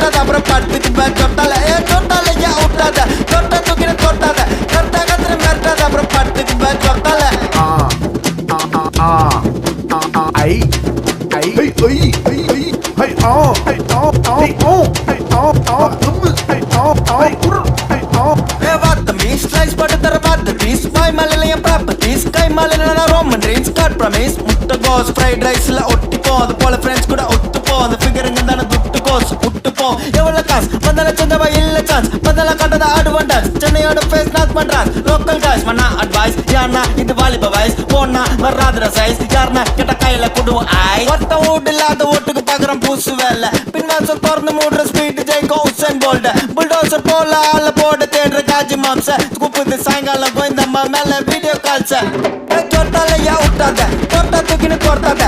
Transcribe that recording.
மிரட்டாத அப்புறம் படுத்துக்கு பேக் தொட்டால ஏன் விட்டாத தொட்ட தூக்கின தொட்டாத கரெக்டா கத்துற மிரட்டாத அப்புறம் படுத்துக்கு பேக் தொட்டால ஐ ஐ ஐ ஐ ஐ ஐ ஆ ஐ ஆ ஆ ஆ ஐ ஆ ஆ தும்மு ஐ ஆ ஆ குர் ஐ ஆ வாத்த மீஸ் ஸ்லைஸ் போட்டு தர வாத்த பீஸ் வாய் மலையில என் ப்ராப்பர்ட்டிஸ் கை மலையில ரோமன் ரீன்ஸ் காட் ப்ரமிஸ் முட்டை கோஸ் ஃப்ரைட் ரைஸ்ல ஒட்டிப்போ அது போல ஃப்ரெண்ட்ஸ் கூட ஒட்டுப்போ அந்த ஃபிகருங்க தானே துட்டு கோஸ் விட்டுப்போ எவ்வளவு காசு வந்தால சொந்தவா இல்ல சான்ஸ் வந்தால கண்டத அட்வான்டேஜ் சென்னையோட ஃபேஸ் நாக் பண்றான் லோக்கல் காய்ஸ் மண்ணா அட்வைஸ் யாருனா இது வாலிப வயசு போனா வராதுற சைஸ் யாருனா கிட்ட கையில குடுவோம் ஆய் ஒருத்த வீடு இல்லாத ஓட்டுக்கு பாக்குறோம் பூசு வேலை பின்வாசல் திறந்து மூடுற ஸ்பீட் ஜெயிக்கும் உசேன் போல்ட் புல்டோசர் போல ஆள போட தேடுற காஜி மாம்ச கூப்பிட்டு சாயங்காலம் கோயந்தம்மா மேல வீடியோ கால்ஸ் தொட்டால விட்டாத தொட்டா தூக்கின்னு கொடுத்தாத